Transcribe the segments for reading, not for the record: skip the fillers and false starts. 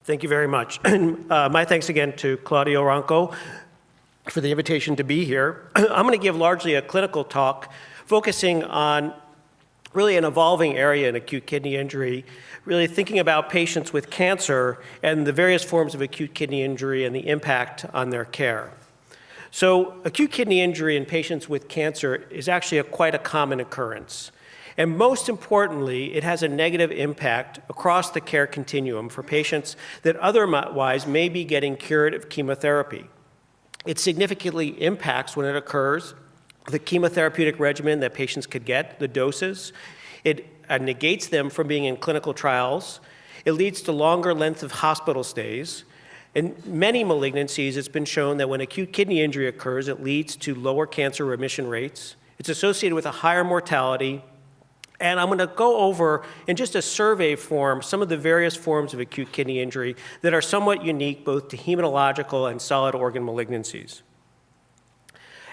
Thank you very much. My thanks again to Claudio Ronco for the invitation to be here. I'm going to give largely a clinical talk focusing on really an evolving area in acute kidney injury, really thinking about patients with cancer and the various forms of acute kidney injury and the impact on their care. So acute kidney injury in patients with cancer is actually quite a common occurrence. And most importantly, it has a negative impact across the care continuum for patients that otherwise may be getting curative chemotherapy. It significantly impacts, when it occurs, the chemotherapeutic regimen that patients could get, the doses. It negates them from being in clinical trials. It leads to longer length of hospital stays. In many malignancies, it's been shown that when acute kidney injury occurs, it leads to lower cancer remission rates. It's associated with a higher mortality. And I'm going to go over, in just a survey form, some of the various forms of acute kidney injury that are somewhat unique both to hematological and solid organ malignancies.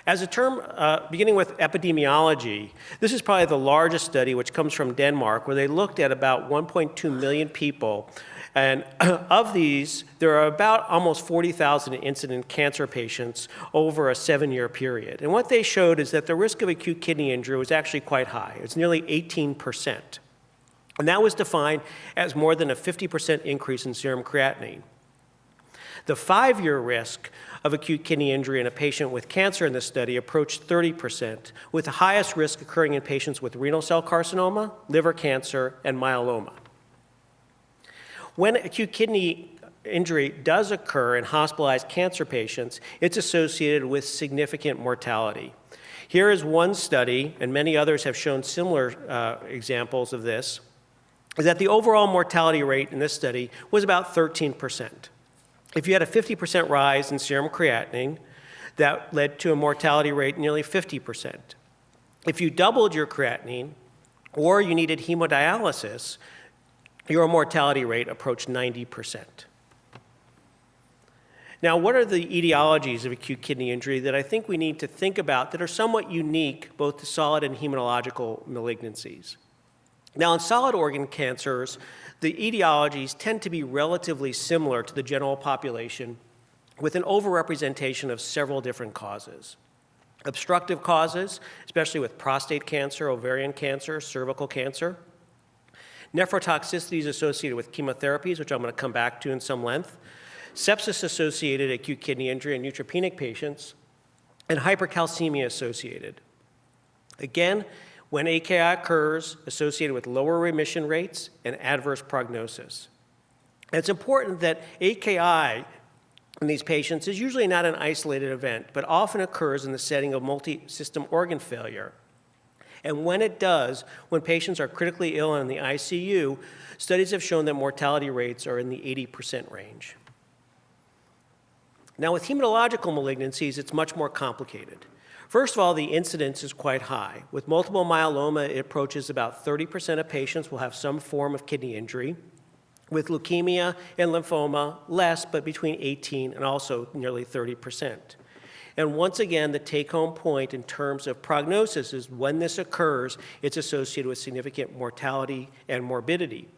As a term, beginning with epidemiology, this is probably the largest study, which comes from Denmark, where they looked at about 1.2 million people. And of these, there are about almost 40,000 incident cancer patients over a 7-year period. And what they showed is that the risk of acute kidney injury was actually quite high. It's nearly 18%. And that was defined as more than a 50% increase in serum creatinine. The 5-year risk of acute kidney injury in a patient with cancer in this study approached 30%, with the highest risk occurring in patients with renal cell carcinoma, liver cancer, and myeloma. When acute kidney injury does occur in hospitalized cancer patients, it's associated with significant mortality. Here is one study, and many others have shown similar examples of this, is that the overall mortality rate in this study was about 13%. If you had a 50% rise in serum creatinine, that led to a mortality rate nearly 50%. If you doubled your creatinine, or you needed hemodialysis, your mortality rate approached 90%. Now, what are the etiologies of acute kidney injury that I think we need to think about that are somewhat unique both to solid and hematological malignancies? Now, in solid organ cancers, the etiologies tend to be relatively similar to the general population with an overrepresentation of several different causes. Obstructive causes, especially with prostate cancer, ovarian cancer, cervical cancer. Nephrotoxicities associated with chemotherapies, which I'm going to come back to in some length. Sepsis-associated acute kidney injury in neutropenic patients. And hypercalcemia associated. Again, when AKI occurs, associated with lower remission rates and adverse prognosis. And it's important that AKI in these patients is usually not an isolated event, but often occurs in the setting of multi-system organ failure. And when it does, when patients are critically ill in the ICU, studies have shown that mortality rates are in the 80% range. Now, with hematological malignancies, it's much more complicated. First of all, the incidence is quite high. With multiple myeloma, it approaches about 30% of patients will have some form of kidney injury. With leukemia and lymphoma, less, but between 18 and also nearly 30%. And once again, the take-home point in terms of prognosis is when this occurs, it's associated with significant mortality and morbidity.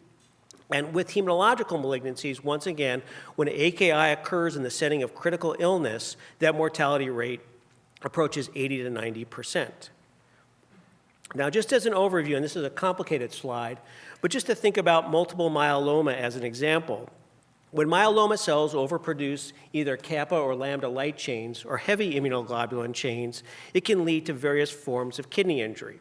And with hematological malignancies, once again, when AKI occurs in the setting of critical illness, that mortality rate approaches 80 to 90%. Now, just as an overview, and this is a complicated slide, but just to think about multiple myeloma as an example, when myeloma cells overproduce either kappa or lambda light chains or heavy immunoglobulin chains, it can lead to various forms of kidney injury.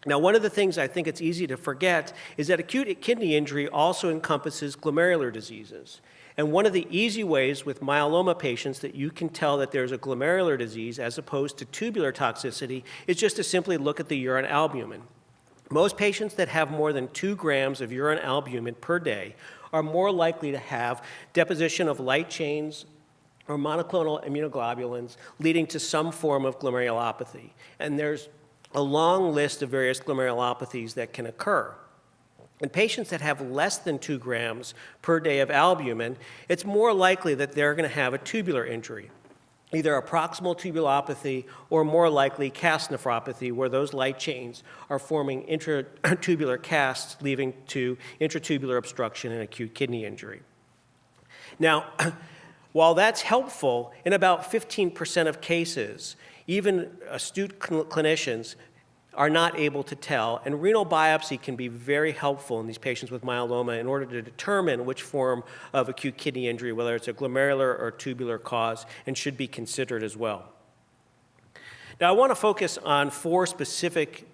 Now, one of the things I think it's easy to forget is that acute kidney injury also encompasses glomerular diseases. And one of the easy ways with myeloma patients that you can tell that there's a glomerular disease as opposed to tubular toxicity is just to simply look at the urine albumin. Most patients that have more than 2 grams of urine albumin per day are more likely to have deposition of light chains or monoclonal immunoglobulins leading to some form of glomerulopathy. And there's a long list of various glomerulopathies that can occur. In patients that have less than 2 grams per day of albumin, it's more likely that they're going to have a tubular injury, either a proximal tubulopathy or more likely cast nephropathy, where those light chains are forming intratubular casts, leading to intratubular obstruction and acute kidney injury. Now, while that's helpful, in about 15% of cases, even astute clinicians are not able to tell, and renal biopsy can be very helpful in these patients with myeloma in order to determine which form of acute kidney injury, whether it's a glomerular or tubular cause, and should be considered as well. Now, I want to focus on 4 specific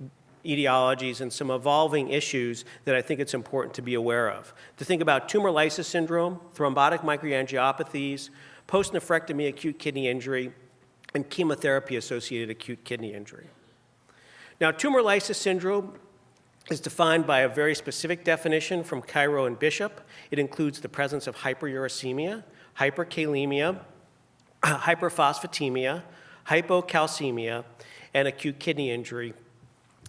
etiologies and some evolving issues that I think it's important to be aware of. To think about tumor lysis syndrome, thrombotic microangiopathies, post-nephrectomy acute kidney injury, and chemotherapy-associated acute kidney injury. Now, tumor lysis syndrome is defined by a very specific definition from Cairo and Bishop. It includes the presence of hyperuricemia, hyperkalemia, hyperphosphatemia, hypocalcemia, and acute kidney injury,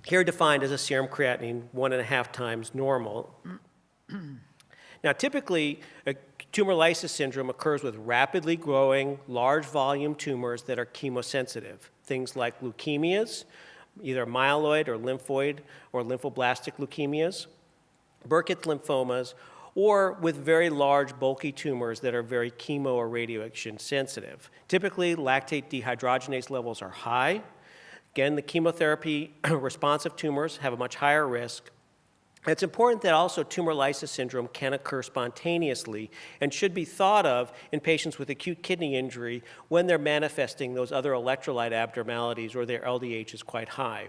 here defined as a serum creatinine 1.5 times normal. Now, typically, a tumor lysis syndrome occurs with rapidly growing, large volume tumors that are chemosensitive, things like leukemias, either myeloid or lymphoid or lymphoblastic leukemias, Burkitt's lymphomas, or with very large, bulky tumors that are very chemo or radiation sensitive. Typically, lactate dehydrogenase levels are high. Again, the chemotherapy responsive tumors have a much higher risk. It's important that also tumor lysis syndrome can occur spontaneously and should be thought of in patients with acute kidney injury when they're manifesting those other electrolyte abnormalities or their LDH is quite high.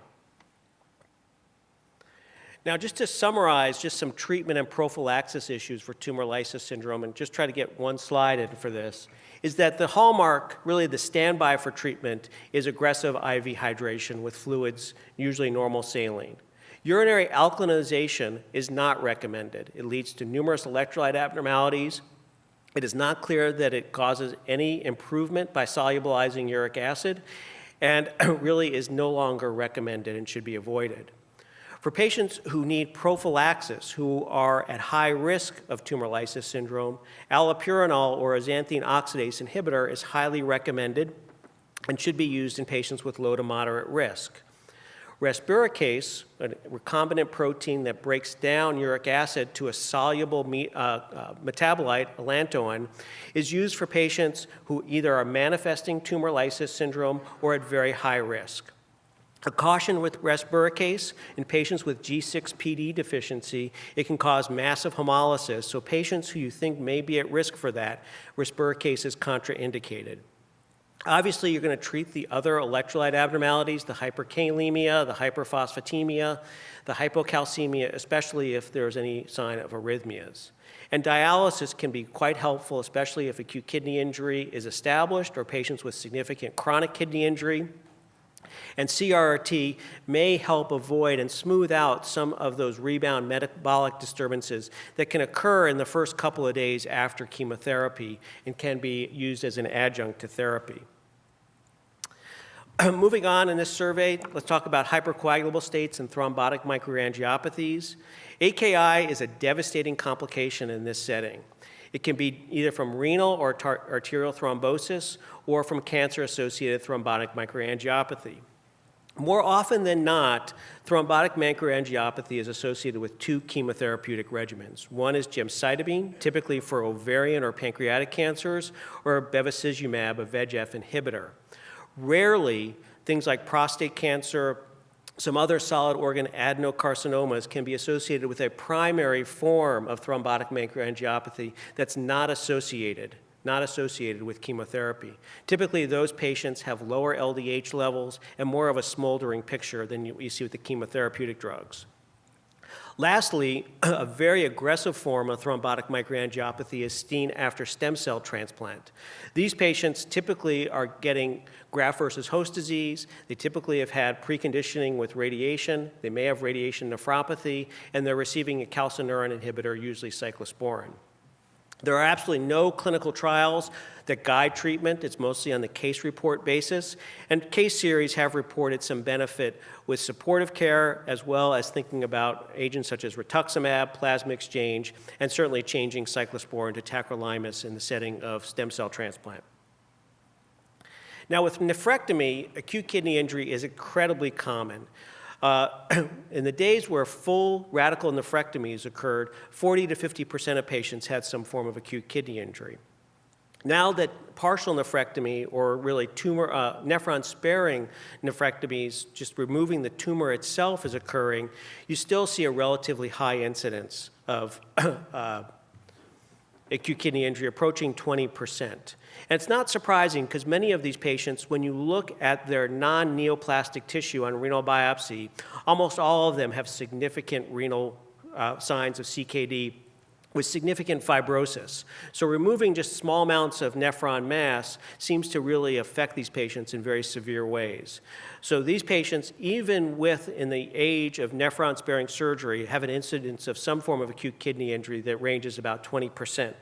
Now, just to summarize just some treatment and prophylaxis issues for tumor lysis syndrome, and just try to get one slide in for this, is that the hallmark, really the standby for treatment, is aggressive IV hydration with fluids, usually normal saline. Urinary alkalinization is not recommended. It leads to numerous electrolyte abnormalities. It is not clear that it causes any improvement by solubilizing uric acid, and really is no longer recommended and should be avoided. For patients who need prophylaxis, who are at high risk of tumor lysis syndrome, allopurinol or a xanthine oxidase inhibitor is highly recommended and should be used in patients with low to moderate risk. Resburicase, a recombinant protein that breaks down uric acid to a soluble metabolite, allantoin, is used for patients who either are manifesting tumor lysis syndrome or at very high risk. A caution with resburicase: in patients with G6PD deficiency, it can cause massive hemolysis, so patients who you think may be at risk for that, resburicase is contraindicated. Obviously, you're going to treat the other electrolyte abnormalities, the hyperkalemia, the hyperphosphatemia, the hypocalcemia, especially if there's any sign of arrhythmias. And dialysis can be quite helpful, especially if acute kidney injury is established or patients with significant chronic kidney injury. And CRRT may help avoid and smooth out some of those rebound metabolic disturbances that can occur in the first couple of days after chemotherapy and can be used as an adjunct to therapy. Moving on in this survey, let's talk about hypercoagulable states and thrombotic microangiopathies. AKI is a devastating complication in this setting. It can be either from renal or arterial thrombosis or from cancer-associated thrombotic microangiopathy. More often than not, thrombotic microangiopathy is associated with 2 chemotherapeutic regimens. One is gemcitabine, typically for ovarian or pancreatic cancers, or bevacizumab, a VEGF inhibitor. Rarely, things like prostate cancer, some other solid organ adenocarcinomas can be associated with a primary form of thrombotic microangiopathy that's not associated with chemotherapy. Typically, those patients have lower LDH levels and more of a smoldering picture than you see with the chemotherapeutic drugs. Lastly, a very aggressive form of thrombotic microangiopathy is seen after stem cell transplant. These patients typically are getting graft versus host disease. They typically have had preconditioning with radiation. They may have radiation nephropathy, and they're receiving a calcineurin inhibitor, usually cyclosporin. There are absolutely no clinical trials that guide treatment. It's mostly on the case report basis. And case series have reported some benefit with supportive care, as well as thinking about agents such as rituximab, plasma exchange, and certainly changing cyclosporin to tacrolimus in the setting of stem cell transplant. Now, with nephrectomy, acute kidney injury is incredibly common. In the days where full radical nephrectomies occurred, 40 to 50% of patients had some form of acute kidney injury. Now that partial nephrectomy, or really tumor, nephron-sparing nephrectomies, just removing the tumor itself, is occurring, you still see a relatively high incidence of acute kidney injury, approaching 20%. And it's not surprising because many of these patients, when you look at their non-neoplastic tissue on renal biopsy, almost all of them have significant renal signs of CKD with significant fibrosis. So removing just small amounts of nephron mass seems to really affect these patients in very severe ways. So these patients, even in the age of nephron-sparing surgery, have an incidence of some form of acute kidney injury that ranges about 20%.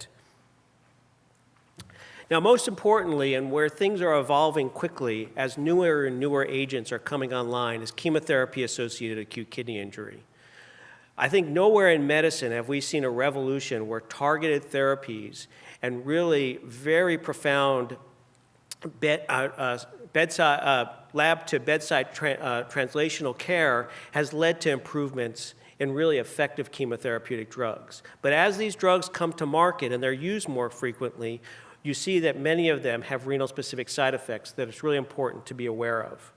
Now, most importantly, and where things are evolving quickly as newer and newer agents are coming online, is chemotherapy-associated acute kidney injury. I think nowhere in medicine have we seen a revolution where targeted therapies and really very profound lab-to-bedside translational care has led to improvements in really effective chemotherapeutic drugs. But as these drugs come to market and they're used more frequently, you see that many of them have renal-specific side effects that it's really important to be aware of.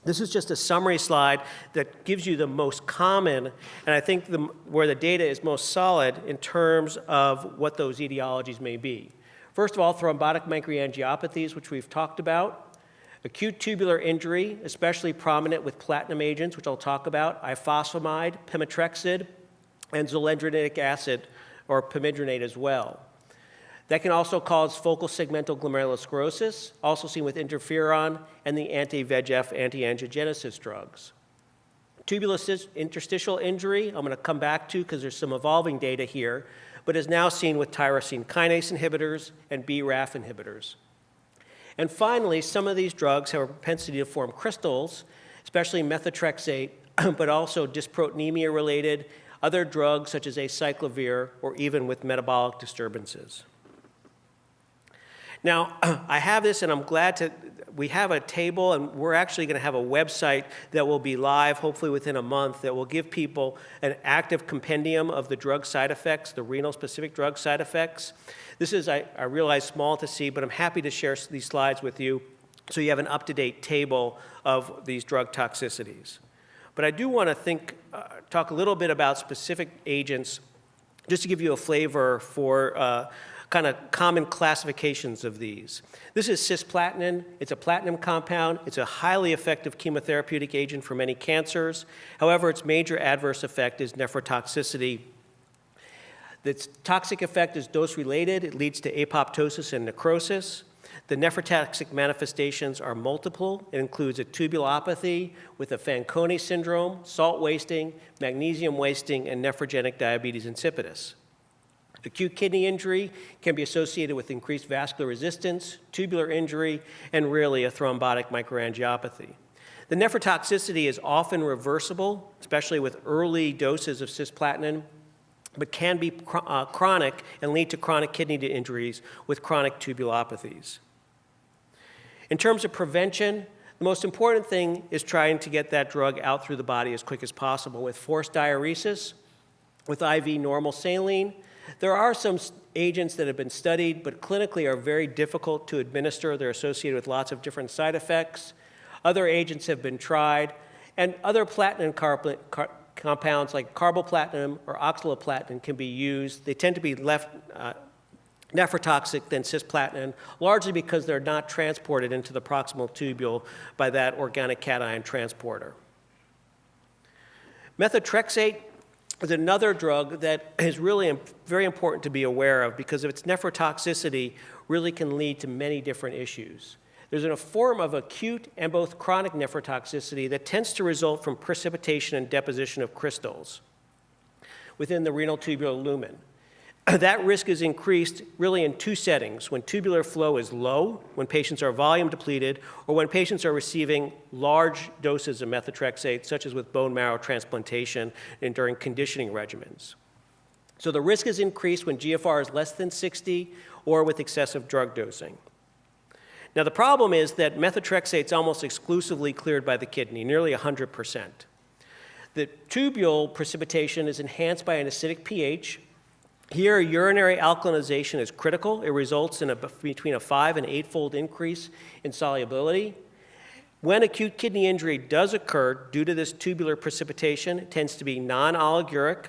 This is just a summary slide that gives you the most common, and I think where the data is most solid in terms of what those etiologies may be. First of all, thrombotic microangiopathies, which we've talked about. Acute tubular injury, especially prominent with platinum agents, which I'll talk about, ifosfamide, pemetrexed, and zoledronic acid, or pamidronate as well. That can also cause focal segmental glomerulosclerosis, also seen with interferon and the anti-VEGF, anti-angiogenesis drugs. Tubular interstitial injury, I'm going to come back to because there's some evolving data here, but is now seen with tyrosine kinase inhibitors and BRAF inhibitors. And finally, some of these drugs have a propensity to form crystals, especially methotrexate, but also dysproteinemia-related, other drugs such as acyclovir, or even with metabolic disturbances. Now, I have this, and I'm glad we have a table, and we're actually going to have a website that will be live, hopefully within a month, that will give people an active compendium of the drug side effects, the renal-specific drug side effects. This is, I realize, small to see, but I'm happy to share these slides with you so you have an up-to-date table of these drug toxicities. But I do want to talk a little bit about specific agents, just to give you a flavor for kind of common classifications of these. This is cisplatin. It's a platinum compound. It's a highly effective chemotherapeutic agent for many cancers. However, its major adverse effect is nephrotoxicity. Its toxic effect is dose-related. It leads to apoptosis and necrosis. The nephrotoxic manifestations are multiple. It includes a tubulopathy with a Fanconi syndrome, salt wasting, magnesium wasting, and nephrogenic diabetes insipidus. Acute kidney injury can be associated with increased vascular resistance, tubular injury, and really a thrombotic microangiopathy. The nephrotoxicity is often reversible, especially with early doses of cisplatin, but can be chronic and lead to chronic kidney injuries with chronic tubulopathies. In terms of prevention, the most important thing is trying to get that drug out through the body as quick as possible with forced diuresis, with IV normal saline. There are some agents that have been studied, but clinically are very difficult to administer. They're associated with lots of different side effects. Other agents have been tried, and other platinum compounds like carboplatin or oxaliplatin can be used. They tend to be less nephrotoxic than cisplatin, largely because they're not transported into the proximal tubule by that organic cation transporter. Methotrexate is another drug that is really very important to be aware of because of its nephrotoxicity really can lead to many different issues. There's a form of acute and both chronic nephrotoxicity that tends to result from precipitation and deposition of crystals within the renal tubular lumen. That risk is increased really in two settings: when tubular flow is low, when patients are volume depleted, or when patients are receiving large doses of methotrexate, such as with bone marrow transplantation and during conditioning regimens. So the risk is increased when GFR is less than 60 or with excessive drug dosing. Now the problem is that methotrexate is almost exclusively cleared by the kidney, nearly 100%. The tubule precipitation is enhanced by an acidic pH, Here, urinary alkalinization is critical. It results in between a 5- and 8-fold increase in solubility. When acute kidney injury does occur due to this tubular precipitation, it tends to be non-oliguric.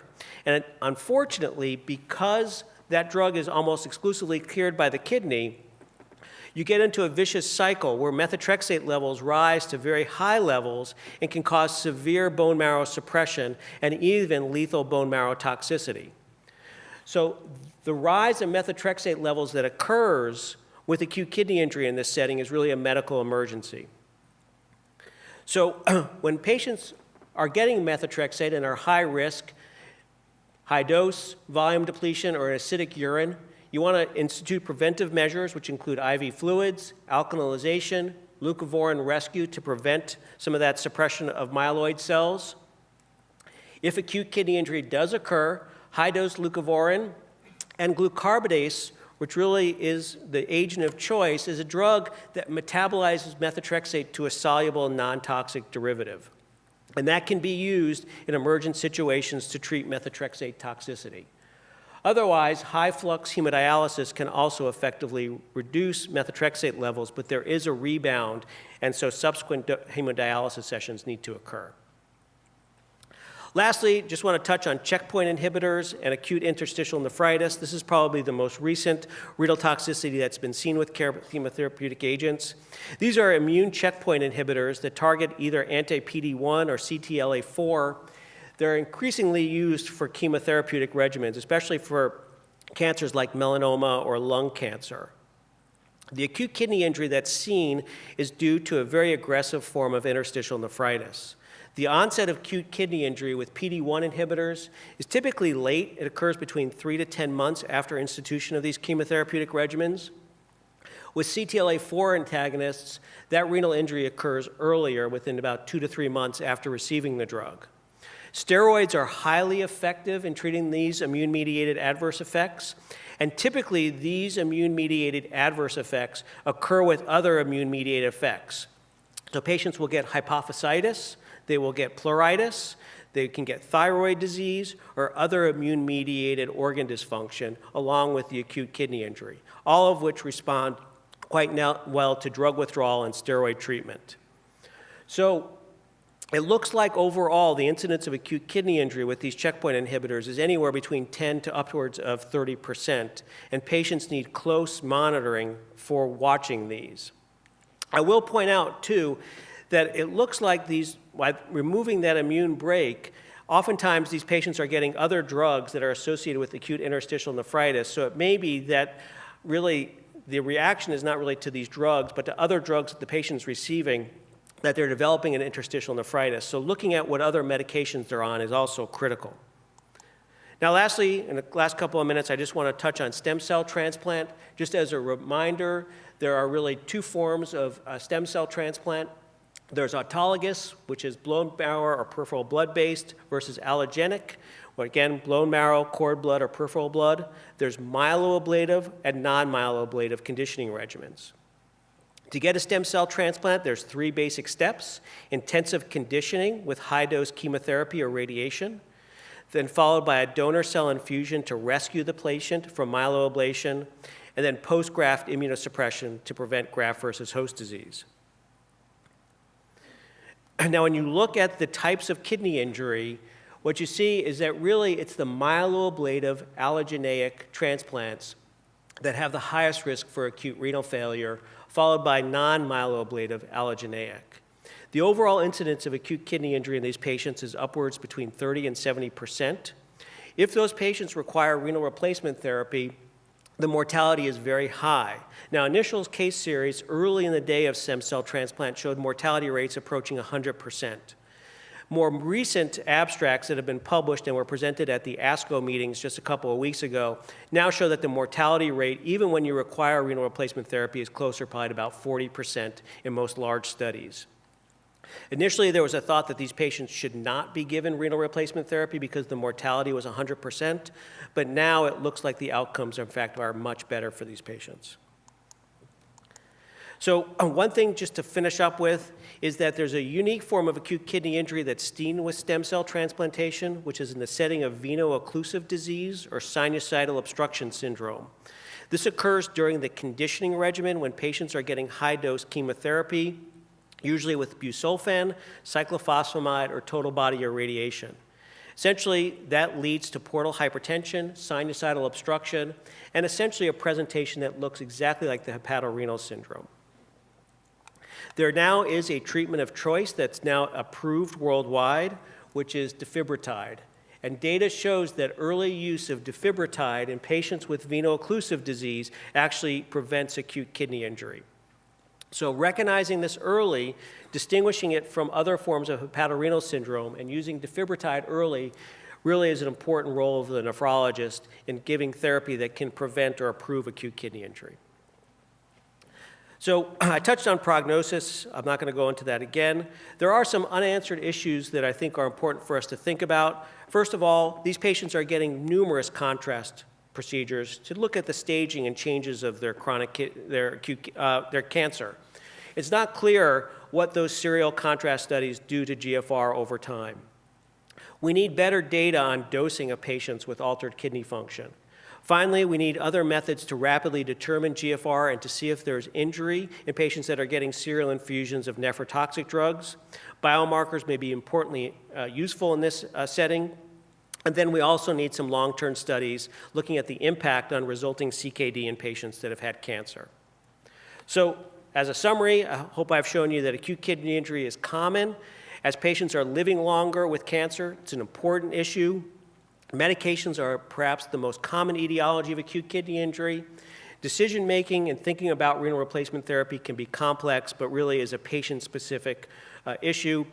And unfortunately, because that drug is almost exclusively cleared by the kidney, you get into a vicious cycle where methotrexate levels rise to very high levels and can cause severe bone marrow suppression and even lethal bone marrow toxicity. So the rise in methotrexate levels that occurs with acute kidney injury in this setting is really a medical emergency. So when patients are getting methotrexate and are high risk, high dose, volume depletion, or acidic urine, you want to institute preventive measures, which include IV fluids, alkalization, leucovorin rescue to prevent some of that suppression of myeloid cells. If acute kidney injury does occur, high-dose leucovorin and glucarbidase, which really is the agent of choice, is a drug that metabolizes methotrexate to a soluble non-toxic derivative. And that can be used in emergent situations to treat methotrexate toxicity. Otherwise, high-flux hemodialysis can also effectively reduce methotrexate levels, but there is a rebound, and so subsequent hemodialysis sessions need to occur. Lastly, just want to touch on checkpoint inhibitors and acute interstitial nephritis. This is probably the most recent renal toxicity that's been seen with chemotherapeutic agents. These are immune checkpoint inhibitors that target either anti-PD-1 or CTLA-4. They're increasingly used for chemotherapeutic regimens, especially for cancers like melanoma or lung cancer. The acute kidney injury that's seen is due to a very aggressive form of interstitial nephritis. The onset of acute kidney injury with PD-1 inhibitors is typically late. It occurs between 3 to 10 months after institution of these chemotherapeutic regimens. With CTLA-4 antagonists, that renal injury occurs earlier, within about 2 to 3 months after receiving the drug. Steroids are highly effective in treating these immune-mediated adverse effects, and typically these immune-mediated adverse effects occur with other immune-mediated effects. So patients will get hypophysitis, they will get pleuritis, they can get thyroid disease, or other immune-mediated organ dysfunction, along with the acute kidney injury, all of which respond quite well to drug withdrawal and steroid treatment. So it looks like overall the incidence of acute kidney injury with these checkpoint inhibitors is anywhere between 10 to upwards of 30%, and patients need close monitoring for watching these. I will point out, too, that it looks like by removing that immune brake, oftentimes these patients are getting other drugs that are associated with acute interstitial nephritis, so it may be that really the reaction is not really to these drugs, but to other drugs that the patient's receiving, that they're developing an interstitial nephritis. So looking at what other medications they're on is also critical. Now lastly, in the last couple of minutes, I just want to touch on stem cell transplant. Just as a reminder, there are really two forms of stem cell transplant. There's autologous, which is bone marrow or peripheral blood-based, versus allogenic, or again, bone marrow, cord blood, or peripheral blood. There's myeloablative and non-myeloablative conditioning regimens. To get a stem cell transplant, there's 3 basic steps: intensive conditioning with high-dose chemotherapy or radiation, then followed by a donor cell infusion to rescue the patient from myeloablation, and then post-graft immunosuppression to prevent graft versus host disease. Now, when you look at the types of kidney injury, what you see is that really it's the myeloablative allogeneic transplants that have the highest risk for acute renal failure, followed by non-myeloablative allogeneic. The overall incidence of acute kidney injury in these patients is upwards between 30 and 70%. If those patients require renal replacement therapy, the mortality is very high. Now, initial case series early in the day of stem cell transplant showed mortality rates approaching 100%. More recent abstracts that have been published and were presented at the ASCO meetings just a couple of weeks ago now show that the mortality rate, even when you require renal replacement therapy, is closer, probably to about 40% in most large studies. Initially, there was a thought that these patients should not be given renal replacement therapy because the mortality was 100%, but now it looks like the outcomes, in fact, are much better for these patients. So one thing just to finish up with is that there's a unique form of acute kidney injury that's seen with stem cell transplantation, which is in the setting of veno-occlusive disease or sinusoidal obstruction syndrome. This occurs during the conditioning regimen when patients are getting high-dose chemotherapy, usually with busulfan, cyclophosphamide, or total body irradiation. Essentially, that leads to portal hypertension, sinusoidal obstruction, and essentially a presentation that looks exactly like the hepatorenal syndrome. There now is a treatment of choice that's now approved worldwide, which is defibrotide. And data shows that early use of defibrotide in patients with veno-occlusive disease actually prevents acute kidney injury. So recognizing this early, distinguishing it from other forms of hepatorenal syndrome, and using defibrotide early really is an important role of the nephrologist in giving therapy that can prevent or improve acute kidney injury. So I touched on prognosis. I'm not going to go into that again. There are some unanswered issues that I think are important for us to think about. First of all, these patients are getting numerous contrast procedures to look at the staging and changes of their their cancer. It's not clear what those serial contrast studies do to GFR over time. We need better data on dosing of patients with altered kidney function. Finally, we need other methods to rapidly determine GFR and to see if there's injury in patients that are getting serial infusions of nephrotoxic drugs. Biomarkers may be importantly useful in this setting. And then we also need some long-term studies looking at the impact on resulting CKD in patients that have had cancer. So as a summary, I hope I've shown you that acute kidney injury is common. As patients are living longer with cancer, it's an important issue. Medications are perhaps the most common etiology of acute kidney injury. Decision-making and thinking about renal replacement therapy can be complex, but really is a patient-specific issue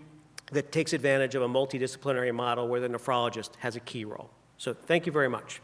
that takes advantage of a multidisciplinary model where the nephrologist has a key role. So thank you very much.